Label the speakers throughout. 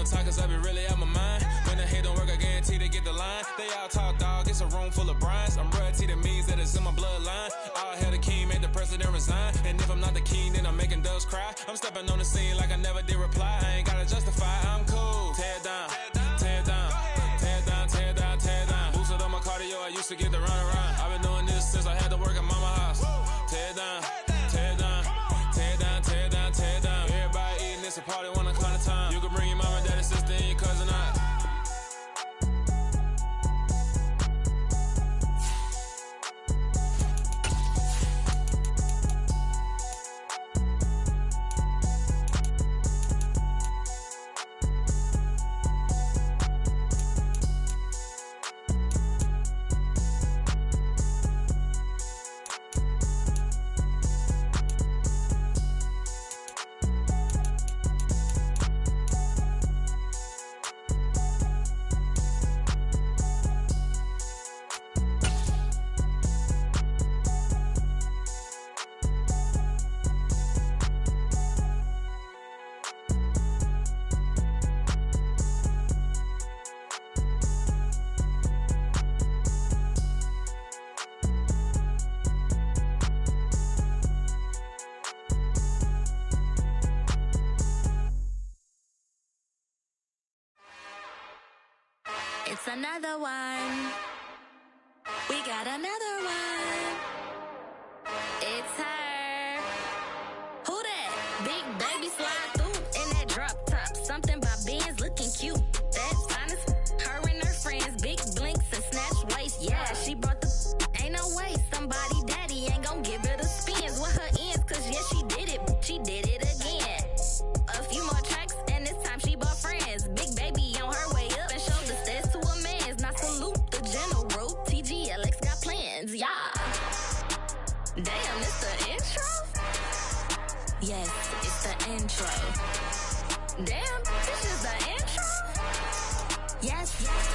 Speaker 1: talk, cause I be really out my mind. When the hate don't work, I guarantee they get the line. They all talk, dog, it's a room full of brines. I'm royalty, that means that it's in my bloodline. All hell the king, made the president resign. And if I'm not the king, then I'm making doves cry. I'm stepping on the scene like I never did reply. I ain't gotta justify, I'm cool. Tear down, tear down, tear down, tear down, tear down. Boosted on my cardio, I used to get the run around. I've been doing this since I had to work at mama house. Tear down, tear down, tear down, tear down, tear down. Everybody eating, it's a party when I come to time. You can bring your mama, daddy, sister, and your cousin out.
Speaker 2: It's another one. We got another one. It's her. Who that? Big baby slide through in that drop top. Something by Benz looking cute. That's honest. Her and her friends, big blinks and snatch waist. Yeah, she brought the. Ain't no way somebody daddy ain't gon' give her the spins with her ends. Cause yeah, she did it. She did it again. A few more tracks and this time she bought friends. Big baby on her way up and showed the stats to a man's. Now salute the general. TGLX got plans, yeah. Damn, it's the intro? Yes, it's the intro. Damn, this is the intro? Yes,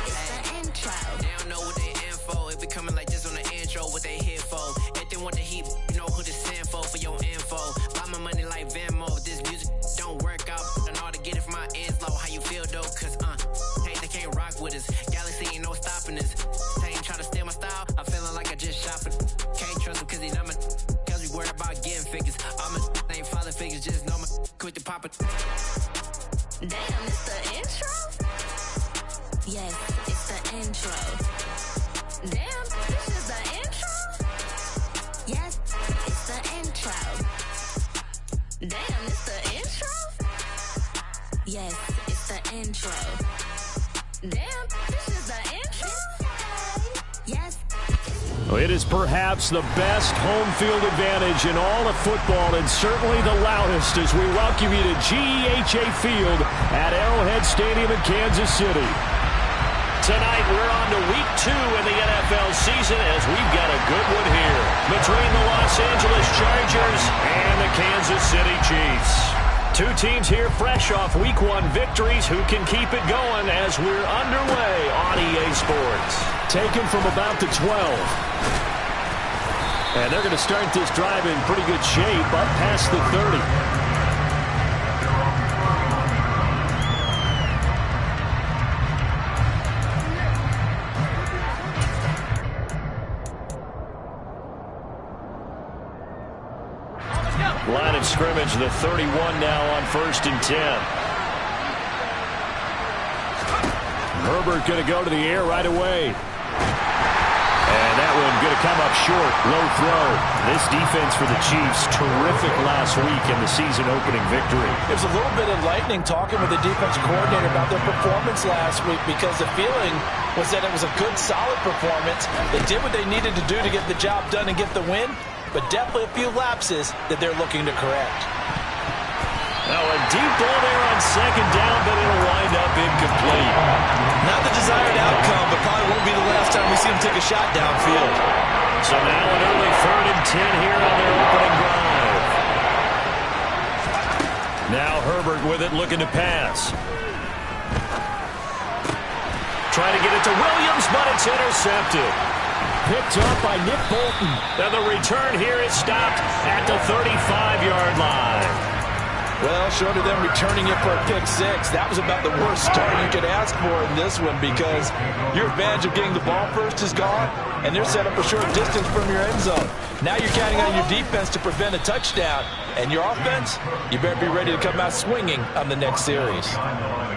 Speaker 2: it's the intro.
Speaker 3: They don't know what they in for. It be coming like this on the intro, what they here for. If they want the heat, you know who to send for your info. Buy my money like Venmo. If this music don't work out, I know how to get it from my ends low. How you feel though? Cause hey, they can't rock with us. Galaxy ain't no stopping us. They ain't try to steal my style. I'm feeling like I just shop it. Can't trust them cause they not my. Cause we worried about getting figures. All my ain't father figures, just know my quit the pop it.
Speaker 2: Damn, it's the intro? Yes, it's the intro. Damn, this is the intro? Yes, it's the intro. Damn, it's the intro? Yes, it's the intro. Damn, this is the intro? Yes.
Speaker 4: Well, it is perhaps the best home field advantage in all of football and certainly the loudest as we welcome you to GEHA Field at Arrowhead Stadium in Kansas City. Tonight, we're on to week 2 in the NFL season as we've got a good one here between the Los Angeles Chargers and the Kansas City Chiefs. Two teams here fresh off week 1 victories who can keep it going as we're underway on EA Sports. Taken from about the 12. And they're going to start this drive in pretty good shape up past the 30. Line of scrimmage, the 31 now on 1st and 10. Herbert going to go to the air right away. And that one going to come up short. Low throw. This defense for the Chiefs, terrific last week in the season opening victory.
Speaker 5: It was a little bit enlightening talking with the defensive coordinator about their performance last week because the feeling was that it was a good, solid performance. They did what they needed to do to get the job done and get the win, but definitely a few lapses that they're looking to correct.
Speaker 4: Now a deep ball there on 2nd down, but it'll wind up incomplete.
Speaker 5: Not the desired outcome, but probably won't be the last time we see him take a shot downfield.
Speaker 4: So now an early 3rd and 10 here on their opening drive. Now Herbert with it, looking to pass. Trying to get it to Williams, but it's intercepted. Picked up by Nick Bolton. And the return here is stopped at the 35-yard line.
Speaker 5: Well, short of them returning it for a pick six, that was about the worst start you could ask for in this one because your advantage of getting the ball first is gone, and they're set up a short distance from your end zone. Now you're counting on your defense to prevent a touchdown, and your offense, you better be ready to come out swinging on the next series.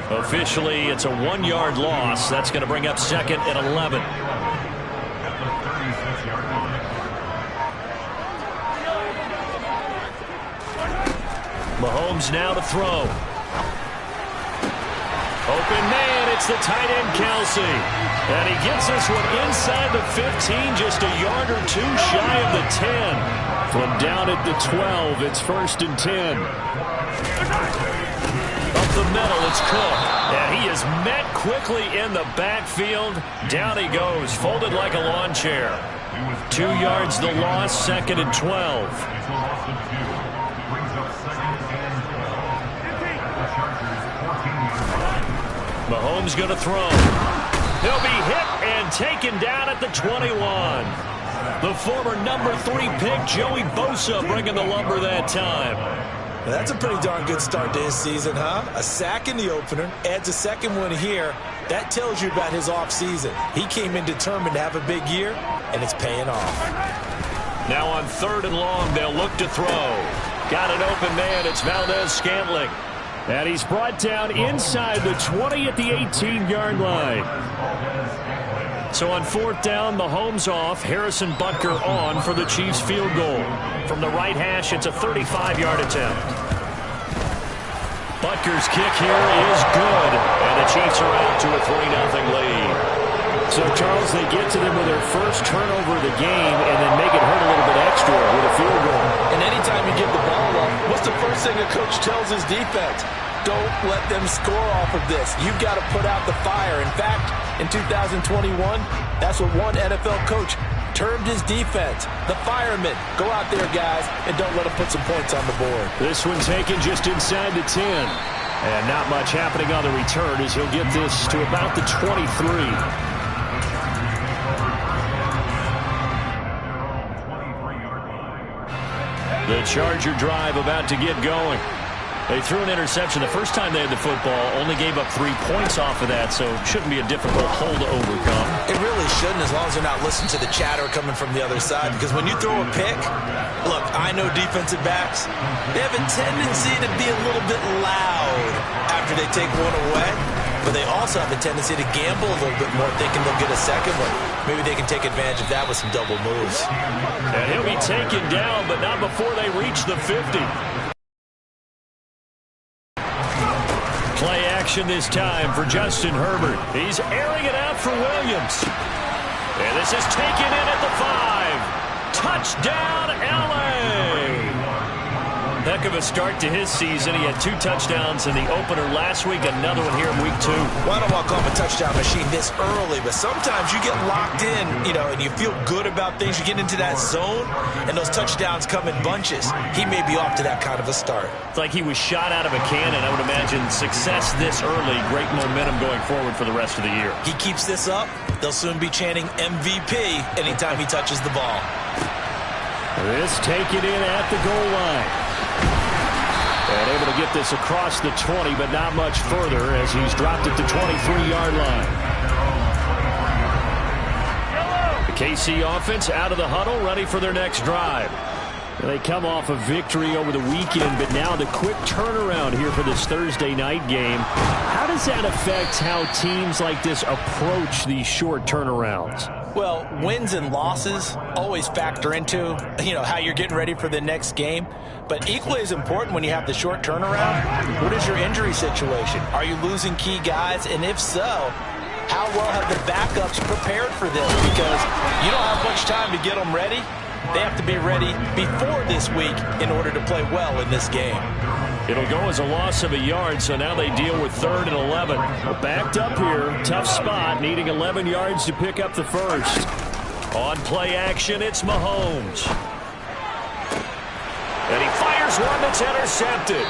Speaker 4: Officially, it's a 1-yard loss. That's going to bring up 2nd and 11. Mahomes now to throw. Open man, it's the tight end Kelsey. And he gets this one inside the 15, just a yard or two shy of the 10. From down at the 12, it's 1st and 10. Up the middle, it's Cook. And he is met quickly in the backfield. Down he goes, folded like a lawn chair. 2 yards the loss, 2nd and 12. Mahomes going to throw. He'll be hit and taken down at the 21. The former number 3 pick, Joey Bosa, bringing the lumber that time.
Speaker 5: Well, that's a pretty darn good start to his season, huh? A sack in the opener, adds a second one here. That tells you about his offseason. He came in determined to have a big year, and it's paying off.
Speaker 4: Now on 3rd and long, they'll look to throw. Got an open man. It's Valdez-Scantling. And he's brought down inside the 20 at the 18-yard line. So on 4th down, Mahomes off. Harrison Butker on for the Chiefs field goal. From the right hash, it's a 35-yard attempt. Butker's kick here is good. And the Chiefs are out to a 3-0 lead. So, Charles, they get to them with their first turnover of the game and then make it hurt a little bit extra with a field goal.
Speaker 5: And anytime you give the ball up, what's the first thing a coach tells his defense? Don't let them score off of this. You've got to put out the fire. In fact, in 2021, that's what one NFL coach termed his defense. The firemen. Go out there, guys, and don't let them put some points on the board.
Speaker 4: This one taken just inside the 10. And not much happening on the return as he'll get this to about the 23. The Charger drive about to get going. They threw an interception the first time they had the football, only gave up 3 points off of that, so it shouldn't be a difficult hole to overcome.
Speaker 5: It really shouldn't, as long as they're not listening to the chatter coming from the other side, because when you throw a pick, look, I know defensive backs, they have a tendency to be a little bit loud after they take one away, but they also have a tendency to gamble a little bit more, thinking they'll get a second one. Maybe they can take advantage of that with some double moves.
Speaker 4: And he'll be taken down, but not before they reach the 50. Play action this time for Justin Herbert. He's airing it out for Williams. And this is taken in at the 5. Touchdown, L.A. Heck of a start to his season. He had 2 touchdowns in the opener last week, another one here in week 2.
Speaker 5: Well, I don't want to call him a touchdown machine this early, but sometimes you get locked in, and you feel good about things. You get into that zone, and those touchdowns come in bunches. He may be off to that kind of a start.
Speaker 4: It's like he was shot out of a cannon. I would imagine success this early, great momentum going forward for the rest of the year.
Speaker 5: He keeps this up, they'll soon be chanting MVP anytime he touches the ball.
Speaker 4: This taken in at the goal line. And able to get this across the 20, but not much further as he's dropped at the 23-yard line. The KC offense out of the huddle, ready for their next drive. They come off a victory over the weekend, but now the quick turnaround here for this Thursday night game. How does that affect how teams like this approach these short turnarounds?
Speaker 5: Well, wins and losses always factor into, how you're getting ready for the next game. But equally as important when you have the short turnaround, what is your injury situation? Are you losing key guys? And if so, how well have the backups prepared for this? Because you don't have much time to get them ready. They have to be ready before this week in order to play well in this game.
Speaker 4: It'll go as a loss of a yard, so now they deal with 3rd and 11. Backed up here, tough spot, needing 11 yards to pick up the first. On play action, it's Mahomes. And he fires one that's intercepted.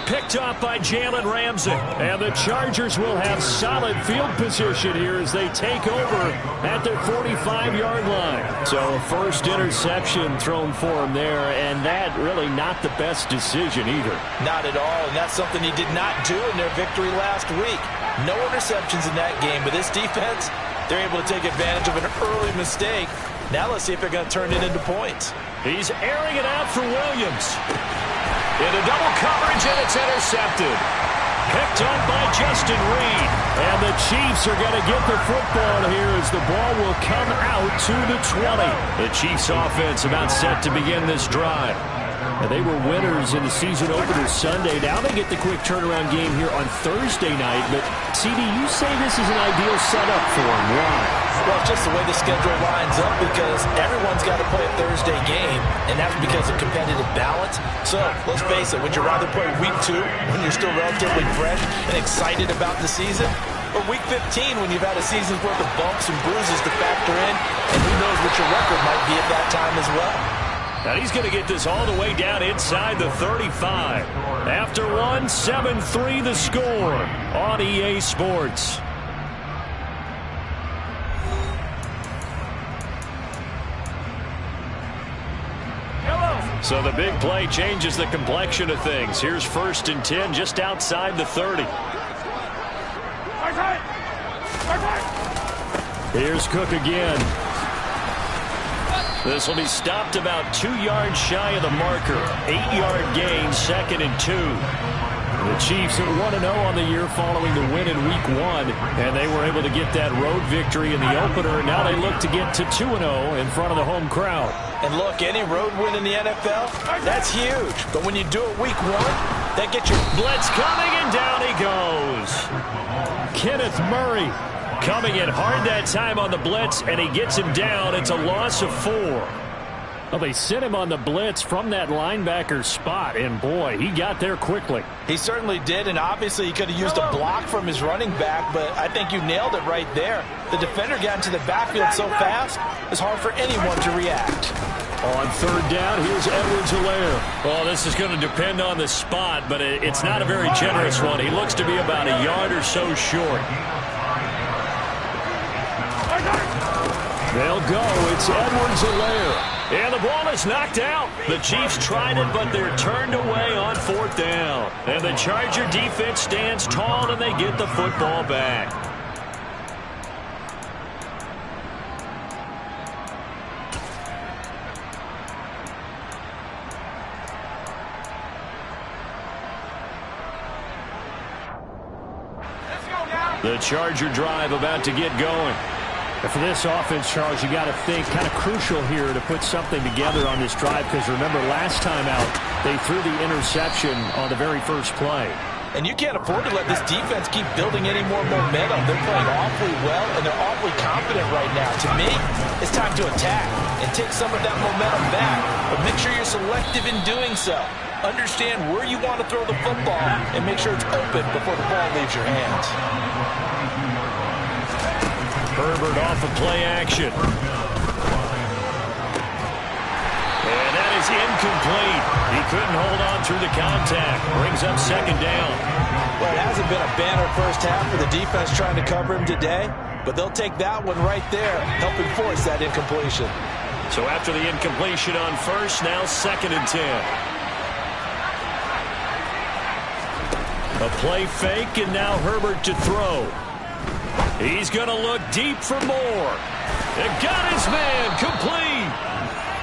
Speaker 4: Picked off by Jalen Ramsey. And the Chargers will have solid field position here as they take over at their 45-yard line. So a first interception thrown for him there, and that really not the best decision either.
Speaker 5: Not at all, and that's something he did not do in their victory last week. No interceptions in that game, but this defense, they're able to take advantage of an early mistake. Now let's see if they're going to turn it into points.
Speaker 4: He's airing it out for Williams. Into double coverage, and it's intercepted. Picked up by Justin Reed. And the Chiefs are going to get the football here as the ball will come out to the 20. The Chiefs offense about set to begin this drive. And they were winners in the season opener Sunday. Now they get the quick turnaround game here on Thursday night. But, CD, you say this is an ideal setup for them. Why?
Speaker 5: Well, it's just the way the schedule lines up because everyone's got to play a Thursday game, and that's because of competitive balance. So, let's face it, would you rather play week 2 when you're still relatively fresh and excited about the season? Or week 15 when you've had a season's worth of bumps and bruises to factor in, and who knows what your record might be at that time as well?
Speaker 4: Now he's going to get this all the way down inside the 35. After one, 7-3 the score on EA Sports. So the big play changes the complexion of things. Here's 1st and 10 just outside the 30. Here's Cook again. This will be stopped about 2 yards shy of the marker. 8-yard gain, 2nd and 2. The Chiefs at 1-0 on the year following the win in Week 1. And they were able to get that road victory in the opener. And now they look to get to 2-0 in front of the home crowd.
Speaker 5: And look, any road win in the NFL, that's huge. But when you do it Week 1, that gets your
Speaker 4: blitz coming, and down he goes. Kenneth Murray coming in hard that time on the blitz, and he gets him down. It's a loss of 4. Well, they sent him on the blitz from that linebacker spot, and boy, he got there quickly.
Speaker 5: He certainly did, and obviously he could have used a block from his running back, but I think you nailed it right there. The defender got into the backfield so fast, it's hard for anyone to react.
Speaker 4: On 3rd down, here's Edwards-Helaire. Well, this is going to depend on the spot, but it's not a very generous one. He looks to be about a yard or so short. They'll go. It's Edwards-Helaire. And the ball is knocked out. The Chiefs tried it, but they're turned away on 4th down. And the Charger defense stands tall, and they get the football back. The Charger drive about to get going. And for this offense, Charles, you got to think kind of crucial here to put something together on this drive because remember last time out they threw the interception on the very first play.
Speaker 5: And you can't afford to let this defense keep building any more momentum. They're playing awfully well, and they're awfully confident right now. To me, it's time to attack and take some of that momentum back. But make sure you're selective in doing so. Understand where you want to throw the football and make sure it's open before the ball leaves your hands.
Speaker 4: Herbert off of play action. And that is incomplete. He couldn't hold on through the contact. Brings up 2nd down.
Speaker 5: Well, it hasn't been a banner first half for the defense trying to cover him today, but they'll take that one right there, helping force that incompletion.
Speaker 4: So after the incompletion on 1st, now 2nd and 10. A play fake, and now Herbert to throw. He's going to look deep for more. And got his man complete.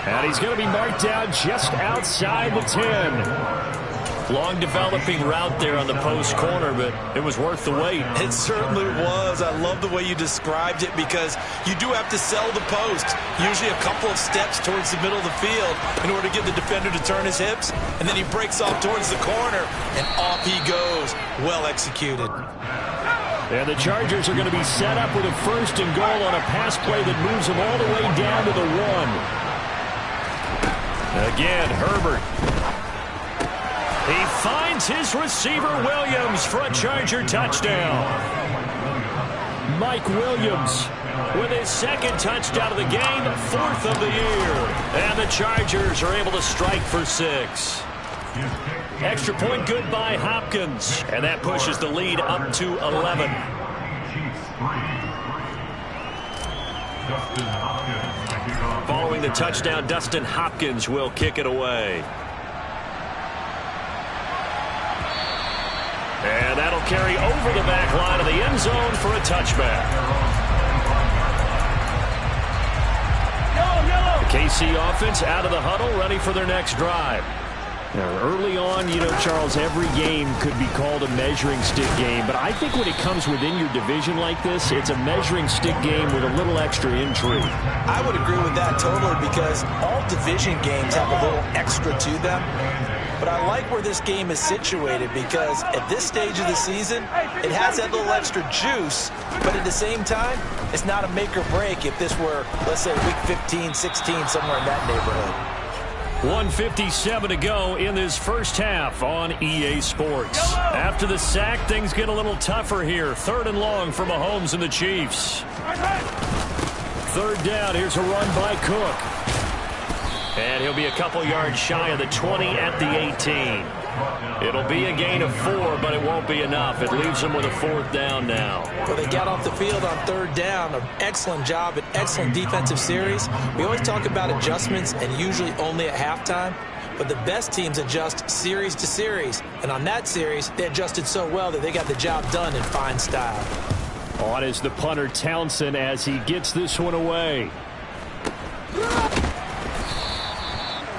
Speaker 4: And he's going to be marked down just outside the 10. Long developing route there on the post corner, but it was worth the wait.
Speaker 6: It certainly was. I love the way you described it because you do have to sell the post. Usually a couple of steps towards the middle of the field in order to get the defender to turn his hips. And then he breaks off towards the corner, and off he goes. Well executed.
Speaker 4: And the Chargers are going to be set up with a 1st and goal on a pass play that moves them all the way down to the 1. Again, Herbert. He finds his receiver, Williams, for a Charger touchdown. Mike Williams with his 2nd touchdown of the game, 4th of the year. And the Chargers are able to strike for 6. Extra point good by Hopkins. And that pushes the lead up to 11. Following the touchdown, Dustin Hopkins will kick it away. And that'll carry over the back line of the end zone for a touchback. The KC offense out of the huddle, ready for their next drive. Now, early on, you know, Charles, every game could be called a measuring stick game, but I think when it comes within your division like this, it's a measuring stick game with a little extra intrigue.
Speaker 5: I would agree with that totally, because all division games have a little extra to them. But I like where this game is situated, because at this stage of the season, it has that little extra juice, but at the same time, it's not a make or break if this were, let's say, week 15, 16, somewhere in that neighborhood.
Speaker 4: 1:57 to go in this first half on EA Sports. After the sack, things get a little tougher here. 3rd and long for Mahomes and the Chiefs. 3rd down, here's a run by Cook. And he'll be a couple yards shy of the 20 at the 18. It'll be a gain of 4, but it won't be enough. It leaves them with a 4th down now.
Speaker 5: Well, they got off the field on 3rd down. An excellent job, an excellent defensive series. We always talk about adjustments, and usually only at halftime. But the best teams adjust series to series. And on that series, they adjusted so well that they got the job done in fine style.
Speaker 4: On is the punter, Townsend, as he gets this one away.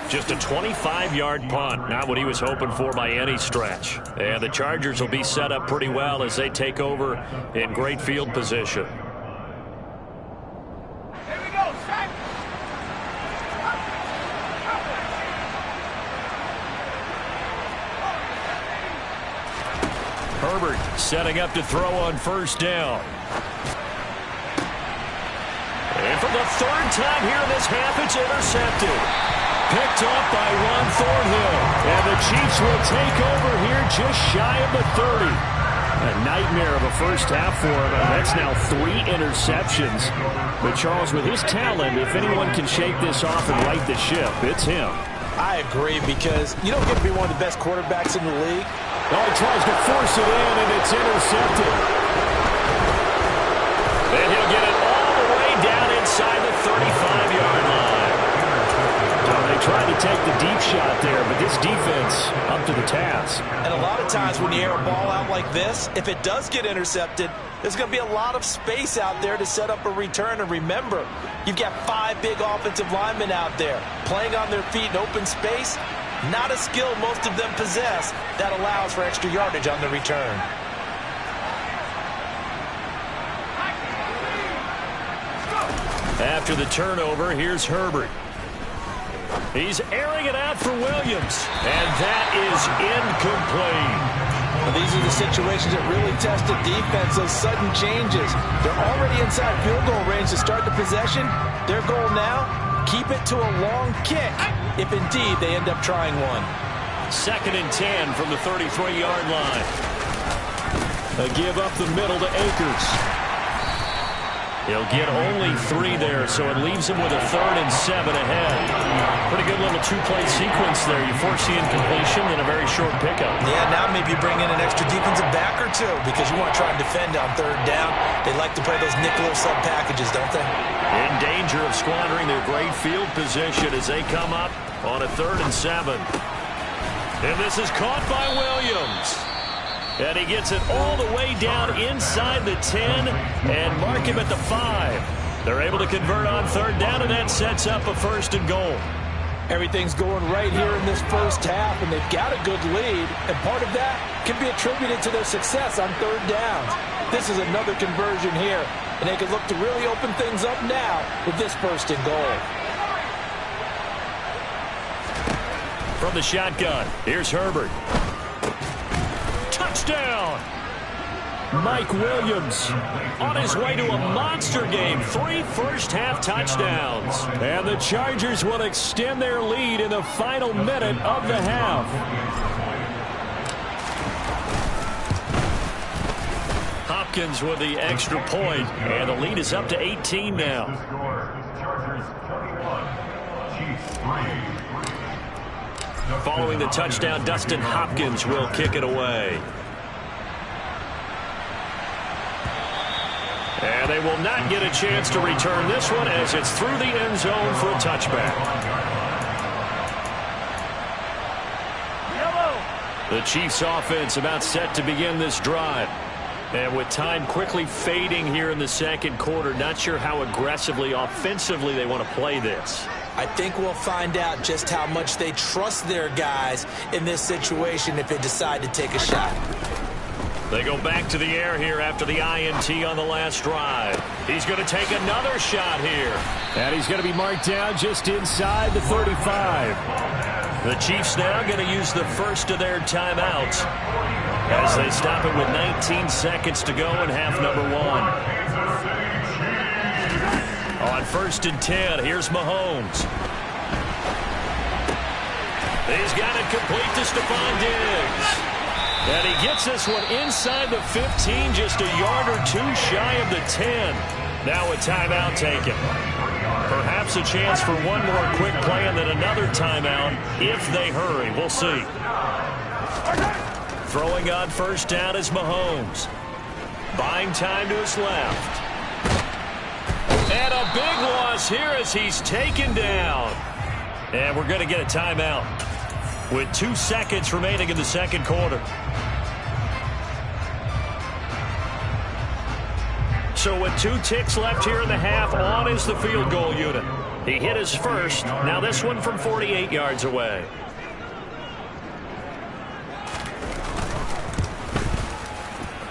Speaker 4: Just a 25-yard punt, not what he was hoping for by any stretch. And the Chargers will be set up pretty well as they take over in great field position. Herbert setting up to throw on 1st down. And for the 3rd time here in this half, it's intercepted. Picked up by Ron Thornhill. And the Chiefs will take over here just shy of the 30. A nightmare of a first half for him. That's now 3 interceptions. But Charles, with his talent, if anyone can shake this off and right the ship, it's him.
Speaker 5: I agree, because you don't get to be one of the best quarterbacks in the league.
Speaker 4: Oh, he tries to force it in, and it's intercepted. And he'll get it all the way down inside the 35-yard line. They tried to take the deep shot there, but this defense up to the task.
Speaker 5: And a lot of times when you air a ball out like this, if it does get intercepted, there's going to be a lot of space out there to set up a return. And remember, you've got 5 big offensive linemen out there playing on their feet in open space. Not a skill most of them possess that allows for extra yardage on the return.
Speaker 4: After the turnover, here's Herbert. He's airing it out for Williams, and that is incomplete.
Speaker 5: Well, these are the situations that really test the defense, those sudden changes. They're already inside field goal range to start the possession. Their goal now, keep it to a long kick, if indeed they end up trying one.
Speaker 4: 2nd and 10 from the 33-yard line. A give up the middle to Akers. He'll get only 3 there, so it leaves him with a 3rd and 7 ahead. Pretty good little 2-play sequence there. You force the incompletion and a very short pickup.
Speaker 5: Yeah, now maybe bring in an extra defensive back or 2, because you want to try and defend on 3rd down. They like to play those nickel or sub packages, don't they?
Speaker 4: In danger of squandering their great field position as they come up on a 3rd and 7. And this is caught by Williams. And he gets it all the way down inside the 10 and mark him at the 5. They're able to convert on 3rd down, and that sets up a 1st and goal.
Speaker 5: Everything's going right here in this first half, and they've got a good lead, and part of that can be attributed to their success on 3rd downs. This is another conversion here, and they can look to really open things up now with this 1st and goal.
Speaker 4: From the shotgun, here's Herbert. Touchdown! Mike Williams on his way to a monster game. 3 first-half touchdowns. And the Chargers will extend their lead in the final minute of the half. Hopkins with the extra point, and the lead is up to 18 now. Following the touchdown, Dustin Hopkins will kick it away. And they will not get a chance to return this one as it's through the end zone for a touchback. The Chiefs offense about set to begin this drive. And with time quickly fading here in the second quarter, not sure how aggressively, offensively they want to play this.
Speaker 5: I think we'll find out just how much they trust their guys in this situation if they decide to take a shot.
Speaker 4: They go back to the air here after the INT on the last drive. He's going to take another shot here. And he's going to be marked down just inside the 35. The Chiefs now going to use the first of their timeouts as they stop it with 19 seconds to go in half number one. On 1st and 10, here's Mahomes. He's got it complete to Stephon Diggs. And he gets this one inside the 15, just a yard or two shy of the 10. Now a timeout taken. Perhaps a chance for one more quick play and then another timeout if they hurry. We'll see. Throwing on 1st down is Mahomes. Buying time to his left. And a big loss here as he's taken down. And we're going to get a timeout with 2 seconds remaining in the second quarter. So with 2 ticks left here in the half, on is the field goal unit. He hit his first. Now this one from 48 yards away.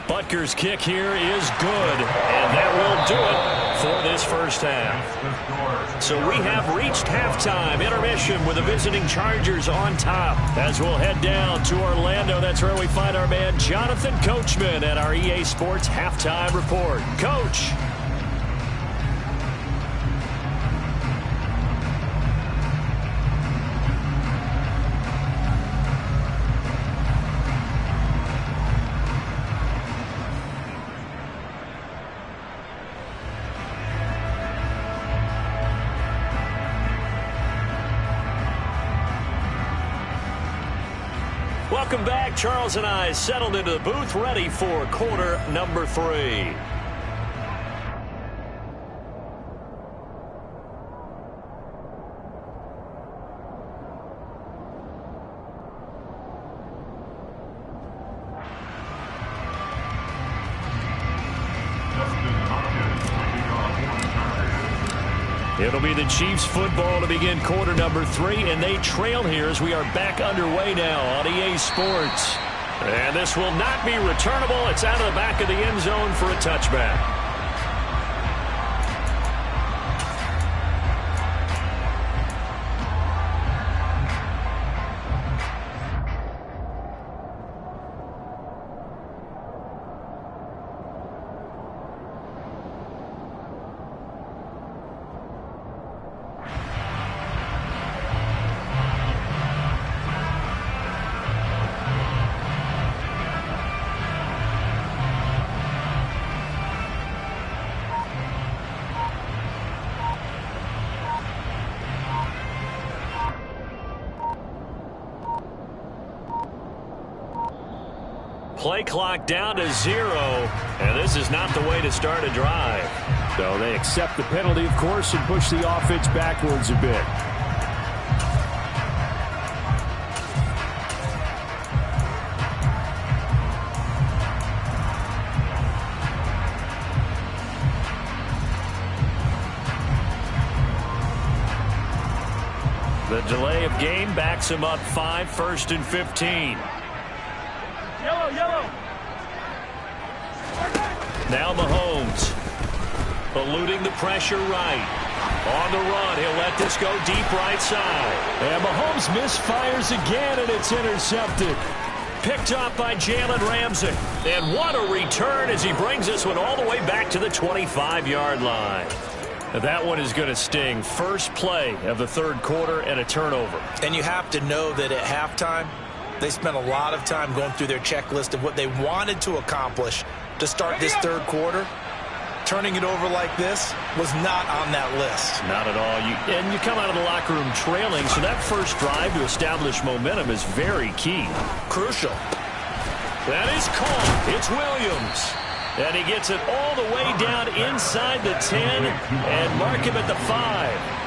Speaker 4: Butker's kick here is good, and that will do it for this first half. So we have reached halftime intermission with the visiting Chargers on top. As we'll head down to Orlando, that's where we find our man Jonathan Coachman at our EA Sports Halftime Report. Coach. Welcome back. Charles and I settled into the booth, ready for quarter number 3. It'll be the Chiefs football to begin quarter number 3, and they trail here as we are back underway now on EA Sports. And this will not be returnable. It's out of the back of the end zone for a touchback. Play clock down to 0, and this is not the way to start a drive.
Speaker 7: So they accept the penalty, of course, and push the offense backwards a bit.
Speaker 4: The delay of game backs him up 5, 1st and 15.
Speaker 7: Yellow.
Speaker 4: Now Mahomes, eluding the pressure right. On the run, he'll let this go deep right side.
Speaker 7: And Mahomes misfires again, and it's intercepted.
Speaker 4: Picked up by Jalen Ramsey. And what a return as he brings this one all the way back to the 25-yard line. That one is going to sting. First play of the third quarter and a turnover.
Speaker 5: And you have to know that at halftime, they spent a lot of time going through their checklist of what they wanted to accomplish to start this third quarter.
Speaker 6: turning it over like this was not on that list.
Speaker 4: Not at all. And you come out of the locker room trailing, so that first drive to establish momentum is very key.
Speaker 6: Crucial.
Speaker 4: That is caught. It's Williams. And he gets it all the way down inside the 10 and mark him at the 5.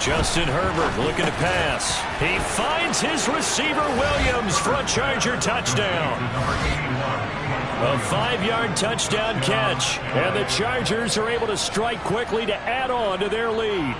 Speaker 4: Justin Herbert looking to pass. He finds his receiver Williams for a Charger touchdown. A 5-yard touchdown catch. And the Chargers are able to strike quickly to add on to their lead.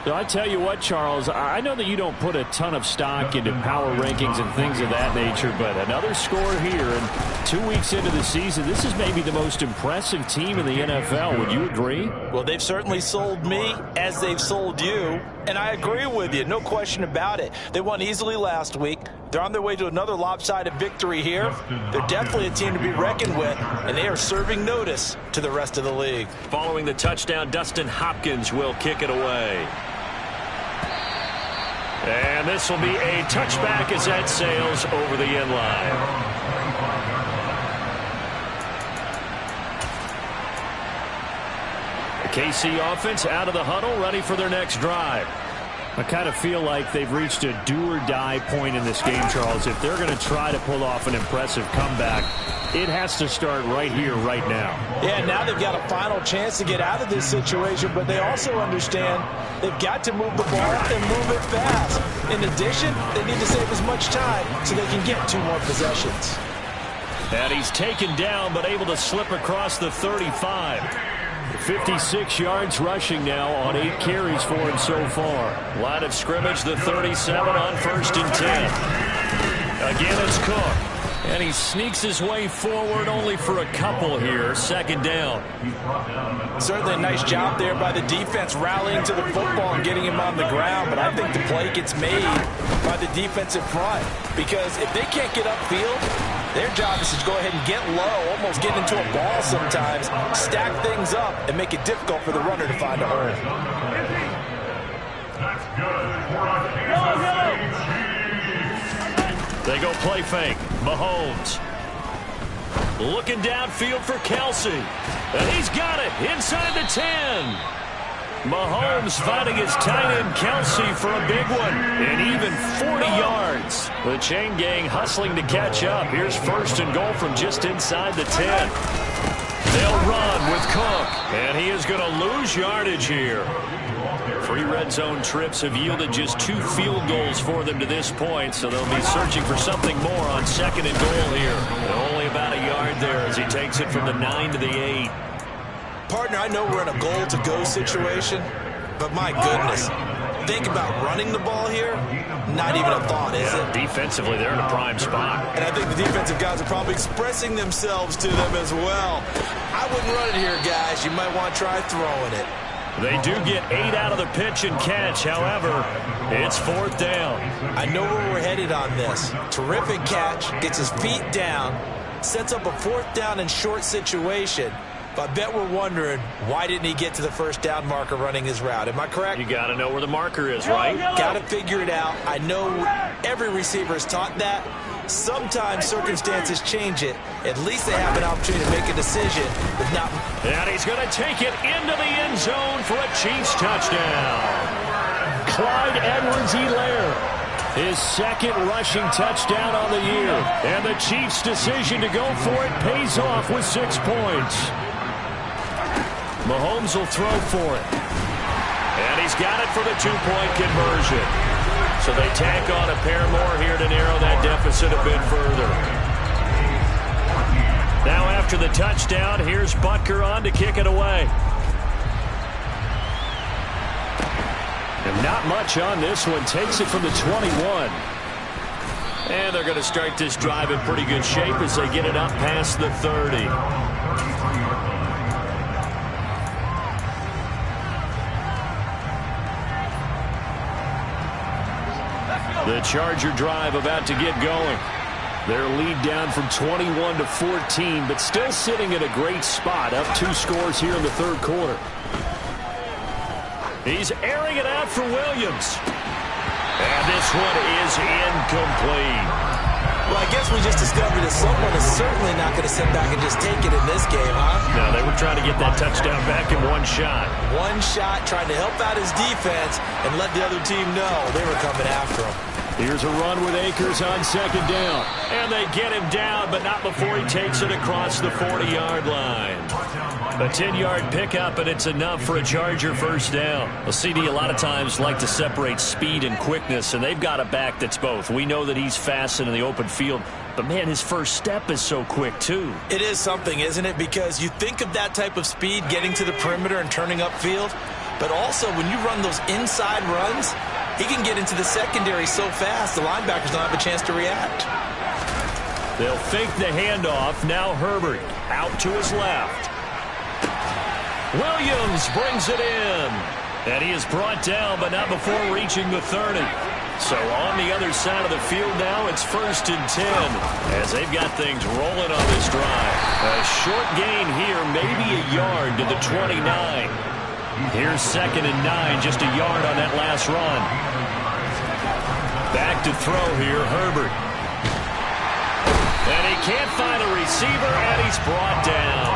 Speaker 4: So I tell you what, Charles, I know that you don't put a ton of stock into power rankings and things of that nature, but another score here, and 2 weeks into the season, this is maybe the most impressive team in the NFL. Would you agree?
Speaker 5: Well, they've certainly sold me as they've sold you, and I agree with you, no question about it. They won easily last week. They're on their way to another lopsided victory here. They're definitely a team to be reckoned with, and they are serving notice to the rest of the league.
Speaker 4: Following the touchdown, Dustin Hopkins will kick it away. And this will be a touchback as that sails over the end line. The KC offense out of the huddle, ready for their next drive. I kind of feel like they've reached a do-or-die point in this game, Charles. If they're going to try to pull off an impressive comeback, it has to start right here, right now.
Speaker 5: Yeah, now they've got a final chance to get out of this situation, but they also understand they've got to move the ball and move it fast. In addition, they need to save as much time so they can get 2 more possessions.
Speaker 4: And he's taken down, but able to slip across the 35. 56 yards rushing now on 8 carries for him so far. Line of scrimmage, the 37 on 1st and 10. Again, it's Cook. And he sneaks his way forward only for a couple here. 2nd down.
Speaker 5: Certainly a nice job there by the defense rallying to the football and getting him on the ground. But I think the play gets made by the defensive front. Because if they can't get upfield, their job is to go ahead and get low, almost get into a ball sometimes, stack things up, and make it difficult for the runner to find a hole.
Speaker 4: They go play fake. Mahomes looking downfield for Kelsey. And he's got it inside the 10. Mahomes finding his tight end Kelsey for a big one. And even 40 yards. The chain gang hustling to catch up. Here's 1st and goal from just inside the 10. They'll run with Cook. And he is going to lose yardage here. 3 red zone trips have yielded just 2 field goals for them to this point, so they'll be searching for something more on 2nd and goal here. And only about a yard there as he takes it from the 9 to the 8.
Speaker 6: Partner, I know we're in a goal-to-go situation, but my goodness, think about running the ball here, not even a thought, is it?
Speaker 4: Defensively, they're in a prime spot.
Speaker 6: And I think the defensive guys are probably expressing themselves to them as well. I wouldn't run it here, guys. You might want to try throwing it.
Speaker 4: They do get 8 out of the pitch and catch. However, it's 4th down.
Speaker 6: I know where we're headed on this. Terrific catch, gets his feet down, sets up a 4th down and short situation. But I bet we're wondering, why didn't he get to the 1st down marker running his route? Am I correct?
Speaker 4: You got to know where the marker is, right?
Speaker 6: Got to figure it out. I know every receiver is taught that. Sometimes circumstances change it. At least they have an opportunity to make a decision. But not.
Speaker 4: And he's going to take it into the end zone for a Chiefs touchdown. Clyde Edwards-Helaire. His 2nd rushing touchdown on the year. And the Chiefs' decision to go for it pays off with 6 points. Mahomes will throw for it. And he's got it for the 2-point conversion. So they tack on a pair more here to narrow that deficit a bit further. Now after the touchdown, here's Butker on to kick it away. And not much on this one. Takes it from the 21. And they're going to start this drive in pretty good shape as they get it up past the 30. The Charger drive about to get going. Their lead down from 21 to 14, but still sitting in a great spot, up 2 scores here in the 3rd quarter. He's airing it out for Williams. And this one is incomplete.
Speaker 6: Well, I guess we just discovered that someone is certainly not going to sit back and just take it in this game, huh?
Speaker 4: No, they were trying to get that touchdown back in one shot.
Speaker 6: One shot, trying to help out his defense and let the other team know they were coming after him.
Speaker 4: Here's a run with Akers on second down. And they get him down, but not before he takes it across the 40-yard line. A 10-yard pickup, and it's enough for a Charger first down. Well, CD a lot of times like to separate speed and quickness, and they've got a back that's both. We know that he's fast in the open field, but, man, his first step is so quick, too.
Speaker 6: It is something, isn't it? Because you think of that type of speed getting to the perimeter and turning upfield, but also when you run those inside runs, he can get into the secondary so fast the linebackers don't have a chance to react.
Speaker 4: They'll fake the handoff. Now Herbert out to his left. Williams brings it in. And he is brought down, but not before reaching the 30. So on the other side of the field now, it's 1st and 10 as they've got things rolling on this drive. A short gain here, maybe a yard to the 29. Here's 2nd and 9, just a yard on that last run. Back to throw here, Herbert. And he can't find a receiver, and he's brought down.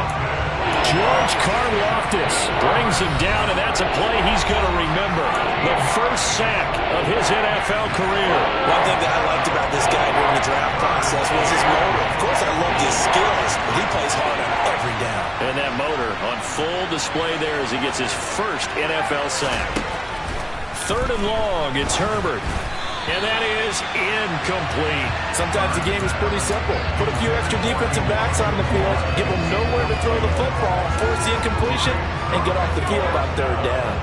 Speaker 4: George Karlaftis brings him down, and that's a play he's going to remember. The first sack of his NFL career.
Speaker 6: One thing that I liked about this guy during the draft process was his motor. Of course, I loved his skills, but he plays hard on every down.
Speaker 4: And that motor on full display there as he gets his first NFL sack. 3rd and long, it's Herbert. And that is incomplete.
Speaker 5: Sometimes the game is pretty simple. Put a few extra defensive backs on the field, give them nowhere to throw the football, force the incompletion, and get off the field on 3rd down.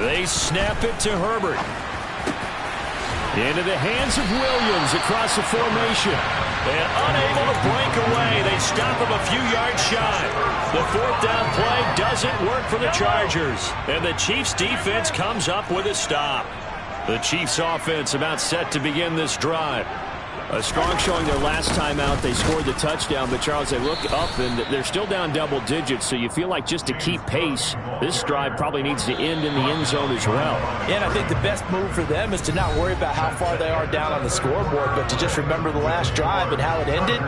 Speaker 4: They snap it to Herbert. Into the hands of Williams across the formation. And unable to break away. They stop him a few yards shy. The 4th down play doesn't work for the Chargers. And the Chiefs defense comes up with a stop. The Chiefs offense about set to begin this drive. A strong showing their last time out. They scored the touchdown, but Charles, they look up and they're still down double digits, so you feel like just to keep pace, this drive probably needs to end in the end zone as well.
Speaker 5: Yeah, and I think the best move for them is to not worry about how far they are down on the scoreboard, but to just remember the last drive and how it ended.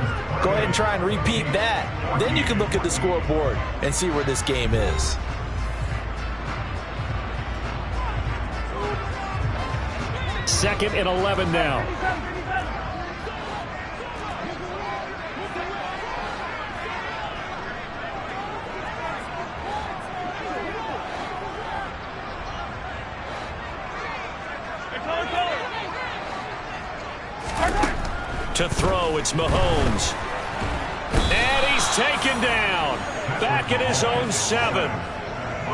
Speaker 5: Go ahead and try and repeat that. Then you can look at the scoreboard and see where this game is.
Speaker 4: Second and 11 now. To throw, it's Mahomes. And he's taken down. Back at his own 7.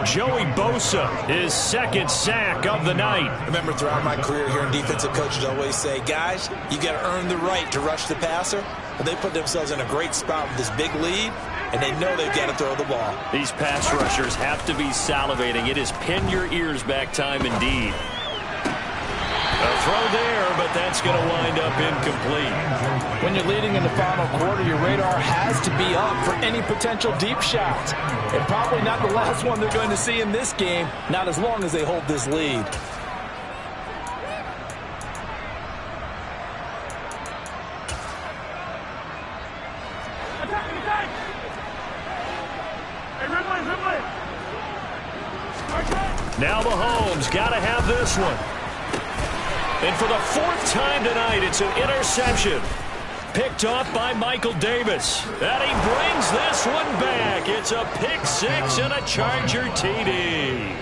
Speaker 4: Joey Bosa, his 2nd sack of the night.
Speaker 6: Remember, throughout my career here in defensive coaches always say, guys, you got to earn the right to rush the passer. But they put themselves in a great spot with this big lead, and they know they've got to throw the ball.
Speaker 4: These pass rushers have to be salivating. It is pin your ears back time indeed. A throw there, but that's going to wind up incomplete.
Speaker 5: When you're leading in the final quarter, your radar has to be up for any potential deep shots. And probably not the last one they're going to see in this game, not as long as they hold this lead.
Speaker 4: Now Mahomes got to have this one. And for the 4th time tonight, it's an interception. Picked off by Michael Davis. And he brings this one back. It's a pick 6 and a Charger TD.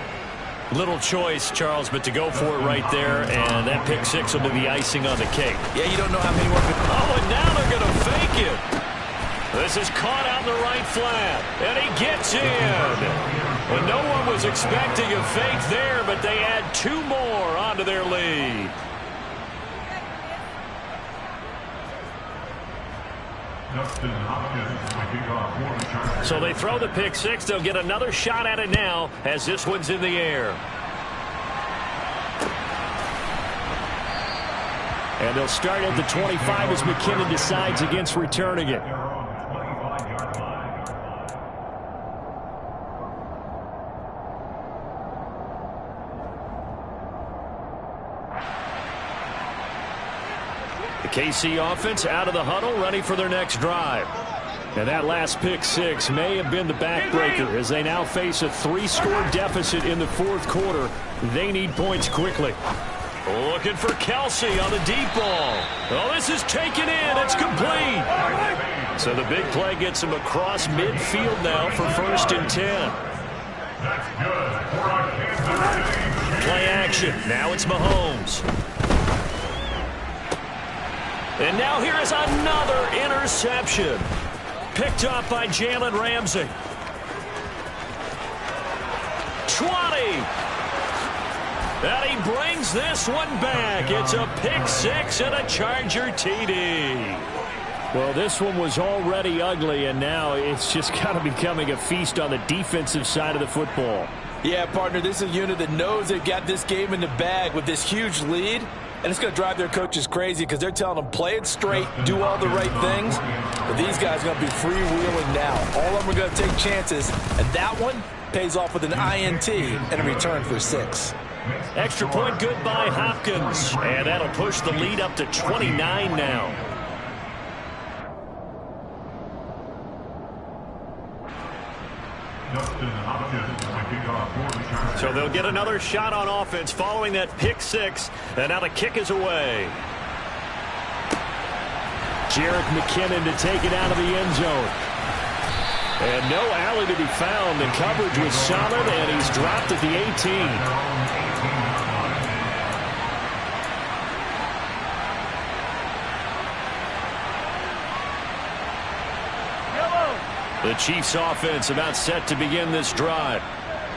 Speaker 4: Little choice, Charles, but to go for it right there, and that pick 6 will be the icing on the cake.
Speaker 6: Yeah, you don't know how many more.
Speaker 4: Oh, and now they're going to fake it. This is caught out in the right flat, and he gets in. Well, no one was expecting a fake there, but they add 2 more onto their lead. So they throw the pick 6. They'll get another shot at it now as this one's in the air. And they'll start at the 25 as McKinnon decides against returning it. KC offense out of the huddle, ready for their next drive. And that last pick six may have been the backbreaker as they now face a 3-score deficit in the fourth quarter. They need points quickly. Looking for Kelsey on the deep ball. Oh, this is taken in. It's complete. So the big play gets him across midfield now for 1st and 10. Play action. Now it's Mahomes. And now here is another interception. Picked up by Jalen Ramsey. 20. And he brings this one back. It's a pick six and a Charger TD. Well, this one was already ugly, and now it's just kind of becoming a feast on the defensive side of the football.
Speaker 5: Yeah, partner, this is a unit that knows they've got this game in the bag with this huge lead, and it's going to drive their coaches crazy because they're telling them play it straight, do all the right things. But these guys are going to be freewheeling now. All of them are going to take chances, and that one pays off with an INT and a return for 6.
Speaker 4: Extra point good by Hopkins, and that'll push the lead up to 29 now. So they'll get another shot on offense following that pick six, and now the kick is away. Jerick McKinnon to take it out of the end zone. And no alley to be found. The coverage was solid, and he's dropped at the 18. The Chiefs offense about set to begin this drive.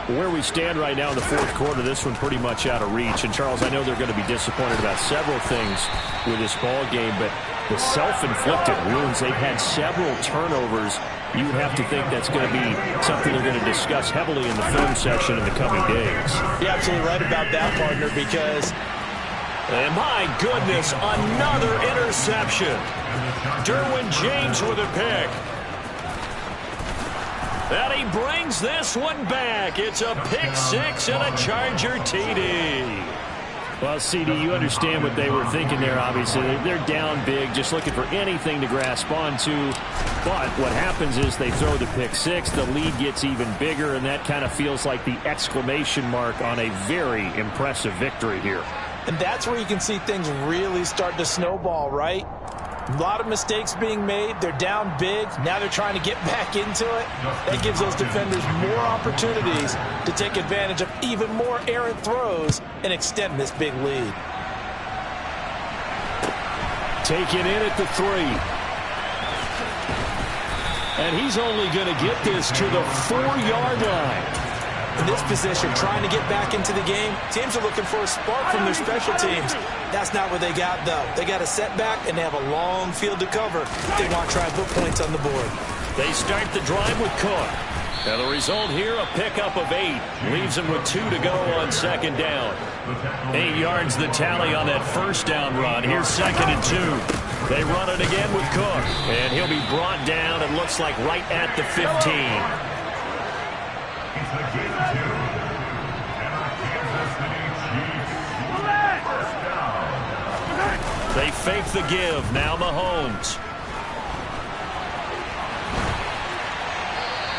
Speaker 4: Where we stand right now in the fourth quarter, this one pretty much out of reach. And, Charles, I know they're going to be disappointed about several things with this ball game, but the self-inflicted wounds, they've had several turnovers. You would have to think that's going to be something they're going to discuss heavily in the film session in the coming days.
Speaker 5: You're absolutely right about that, partner, because...
Speaker 4: And my goodness, another interception. Derwin James with a pick. And he brings this one back. It's a pick six and a Charger TD. Well, CD, you understand what they were thinking there, obviously. They're down big, just looking for anything to grasp onto. But what happens is they throw the pick six, the lead gets even bigger, and that kind of feels like the exclamation mark on a very impressive victory here.
Speaker 5: And that's where you can see things really start to snowball, right? A lot of mistakes being made. They're down big. Now they're trying to get back into it. That gives those defenders more opportunities to take advantage of even more errant throws and extend this big lead.
Speaker 4: Taken in at the 3. And he's only going to get this to the 4-yard line.
Speaker 5: In this position, trying to get back into the game, teams are looking for a spark from their special teams. That's not what they got, though. They got a setback, and they have a long field to cover if they want to try and put points on the board.
Speaker 4: They start the drive with Cook. Now the result here, a pickup of 8. Leaves them with 2 to go on second down. 8 yards the tally on that first down run. Here's 2nd and 2. They run it again with Cook. And he'll be brought down, it looks like, right at the 15. They fake the give. Now Mahomes.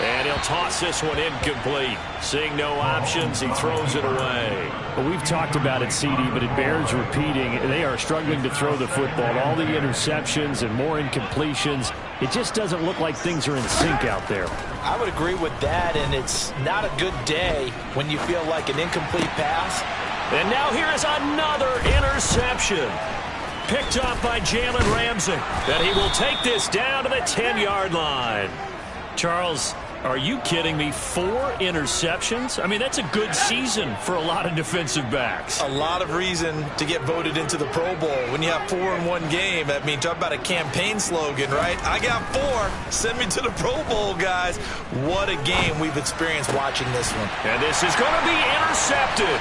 Speaker 4: And he'll toss this one incomplete. Seeing no options, he throws it away. Well, we've talked about it, CD, but it bears repeating. They are struggling to throw the football. All the interceptions and more incompletions. It just doesn't look like things are in sync out there.
Speaker 5: I would agree with that, and it's not a good day when you feel like an incomplete pass.
Speaker 4: And now here is another interception. Picked up by Jalen Ramsey. And he will take this down to the 10-yard line. Charles, are you kidding me? 4 interceptions? I mean, that's a good season for a lot of defensive backs.
Speaker 6: A lot of reason to get voted into the Pro Bowl. When you have 4 in one game, I mean, talk about a campaign slogan, right? I got 4. Send me to the Pro Bowl, guys. What a game we've experienced watching this one.
Speaker 4: And this is going to be intercepted.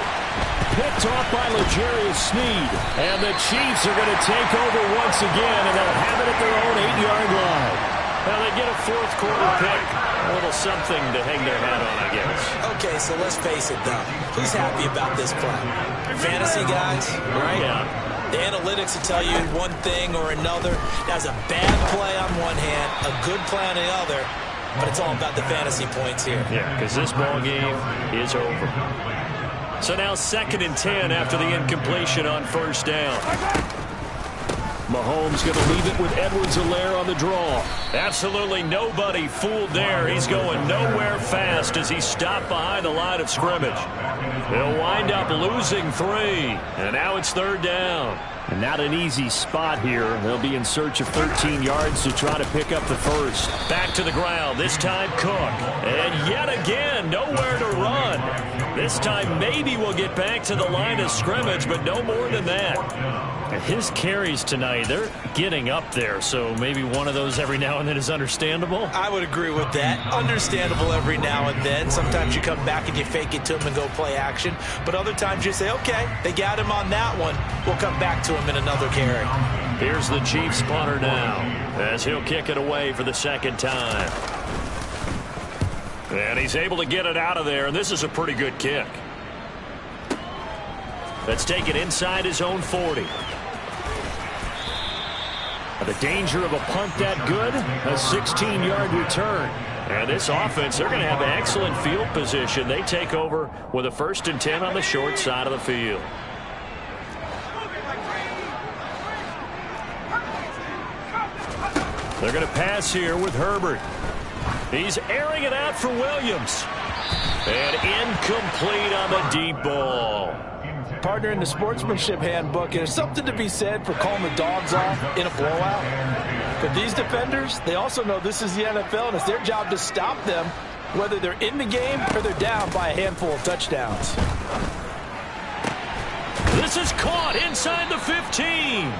Speaker 4: Picked off by L'Jarius Sneed. And the Chiefs are going to take over once again, and they'll have it at their own 8-yard line. Now they get a fourth quarter pick. A little something to hang their hat on, I guess.
Speaker 5: Okay, so let's face it, though. Who's happy about this play? Fantasy guys, right?
Speaker 4: Yeah.
Speaker 6: The analytics will tell you one thing or another. That's a bad play on one hand, a good play on the other, but it's all about the fantasy points here.
Speaker 4: Yeah, because this ball game is over. So now 2nd and 10 after the incompletion on 1st down. Mahomes going to leave it with Edwards-Helaire on the draw. Absolutely nobody fooled there. He's going nowhere fast as he's stopped behind the line of scrimmage. They'll wind up losing 3. And now it's 3rd down. And not an easy spot here. They'll be in search of 13 yards to try to pick up the first. Back to the ground. This time Cook. And yet again, nowhere to run. This time maybe we'll get back to the line of scrimmage, but no more than that. His carries tonight, they're getting up there, so maybe one of those every now and then is understandable.
Speaker 6: I would agree with that. Understandable every now and then. Sometimes you come back and you fake it to him and go play action. But other times you say, okay, they got him on that one. We'll come back to him in another carry.
Speaker 4: Here's the Chiefs punter now as he'll kick it away for the 2nd time. And he's able to get it out of there, and this is a pretty good kick. Let's take it inside his own 40. The danger of a punt that good, a 16-yard return. And this offense, they're going to have an excellent field position. They take over with a 1st and 10 on the short side of the field. They're going to pass here with Herbert. He's airing it out for Williams. And incomplete on the deep ball.
Speaker 5: Partner, in the sportsmanship handbook, there's something to be said for calling the dogs off in a blowout. But these defenders, they also know this is the NFL, and it's their job to stop them, whether they're in the game or they're down by a handful of touchdowns.
Speaker 4: This is caught inside the 15.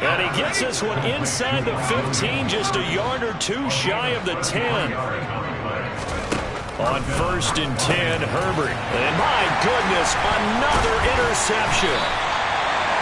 Speaker 4: And he gets this one inside the 15, just a yard or 2 shy of the 10. On 1st and 10, Herbert. And my goodness, another interception.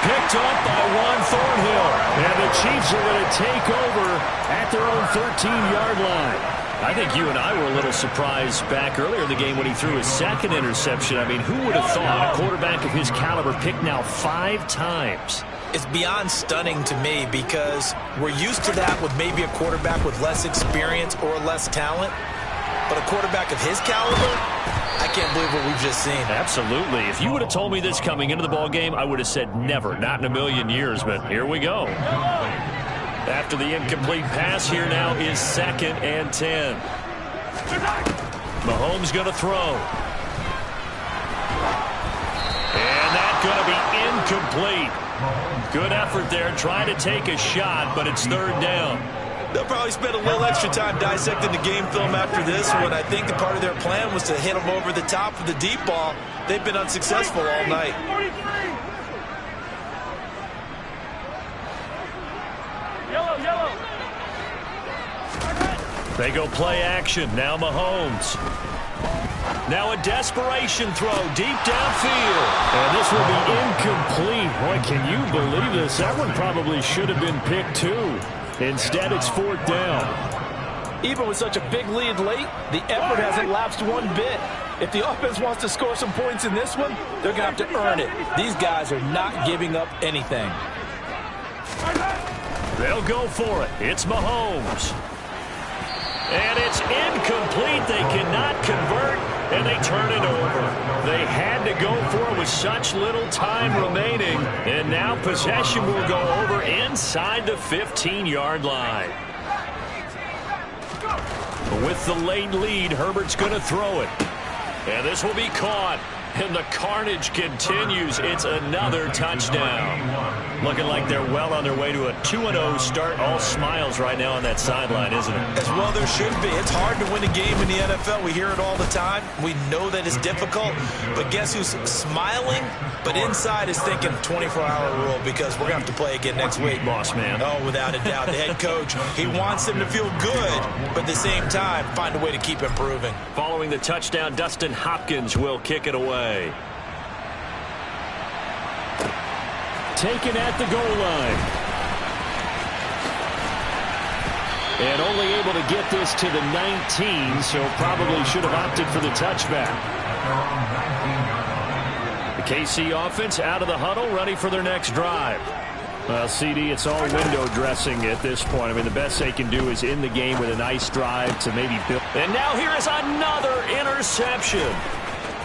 Speaker 4: Picked up by Juan Thornhill. And the Chiefs are going to take over at their own 13-yard line. I think you and I were a little surprised back earlier in the game when he threw his 2nd interception. I mean, who would have thought a quarterback of his caliber picked now 5 times?
Speaker 6: It's beyond stunning to me because we're used to that with maybe a quarterback with less experience or less talent. But a quarterback of his caliber, I can't believe what we've just seen.
Speaker 4: Absolutely. If you would have told me this coming into the ball game, I would have said never, not in a million years. But here we go. After the incomplete pass, here now is 2nd and 10. Mahomes going to throw. And that's going to be incomplete. Good effort there, trying to take a shot, but it's 3rd down.
Speaker 6: They'll probably spend a little extra time dissecting the game film after this one. I think the part of their plan was to hit them over the top with the deep ball. They've been unsuccessful all night.
Speaker 1: Yellow.
Speaker 4: They go play action. Now Mahomes. Now a desperation throw deep downfield. And this will be incomplete. Boy, can you believe this? That one probably should have been picked too. Instead, it's 4th down.
Speaker 5: Even with such a big lead late, the effort hasn't lapsed one bit. If the offense wants to score some points in this one, they're going to have to earn it. These guys are not giving up anything.
Speaker 4: They'll go for it. It's Mahomes. And it's incomplete. They cannot convert, and they turn it over. They had to go for it with such little time remaining, and now possession will go over inside the 15-yard line. With the late lead, Herbert's going to throw it. And this will be caught. And the carnage continues. It's another touchdown. Looking like they're well on their way to a 2-0 start. All smiles right now on that sideline, isn't it?
Speaker 6: As well there should be. It's hard to win a game in the NFL. We hear it all the time. We know that it's difficult. But guess who's smiling? But inside is thinking 24-hour rule because we're going to have to play again next week.
Speaker 4: Boss man.
Speaker 6: Oh, without a doubt. The head coach, he wants them to feel good, but at the same time, find a way to keep improving.
Speaker 4: Following the touchdown, Dustin Hopkins will kick it away. Taken at the goal line. And only able to get this to the 19, so probably should have opted for the touchback. KC offense out of the huddle, ready for their next drive. Well, CD, it's all window dressing at this point. I mean, the best they can do is in the game with a nice drive to maybe build.
Speaker 7: And now here is another interception.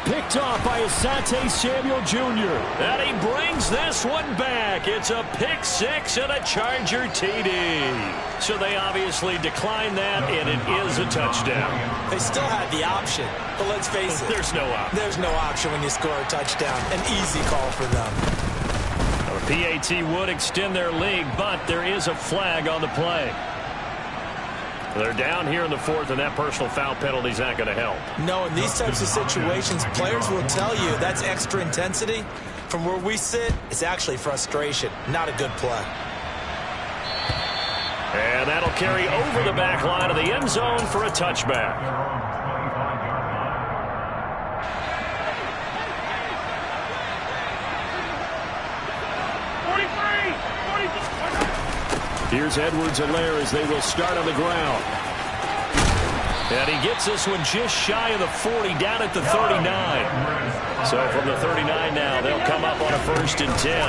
Speaker 7: Picked off by Asante Samuel Jr.
Speaker 4: And he brings this one back. It's a pick six and a Charger TD. So they obviously declined that, and it is a touchdown.
Speaker 6: They still had the option, but let's face it.
Speaker 4: There's no option.
Speaker 6: There's no option when you score a touchdown. An easy call for them.
Speaker 4: The PAT would extend their lead, but there is a flag on the play. They're down here in the fourth, and that personal foul penalty is not going to help.
Speaker 6: No, in these types of situations, players will tell you that's extra intensity. From where we sit, it's actually frustration, not a good play.
Speaker 4: And that'll carry over the back line of the end zone for a touchback.
Speaker 7: Here's Edwards-Helaire as they will start on the ground.
Speaker 4: And he gets this one just shy of the 40, down at the 39. So from the 39 now, they'll come up on a 1st and 10.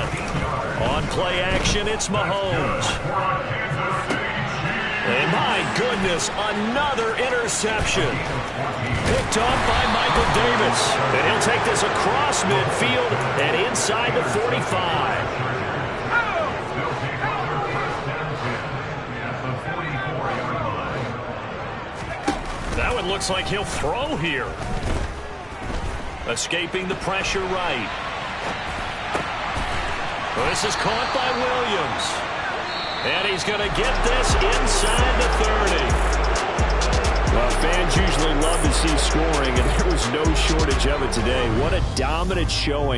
Speaker 4: On play action, it's Mahomes. And my goodness, another interception. Picked off by Michael Davis. And he'll take this across midfield and inside the 45. That one looks like he'll throw here. Escaping the pressure right. This is caught by Williams. And he's going to get this inside the 30.
Speaker 7: Well, fans usually love to see scoring, and there was no shortage of it today. What a dominant showing.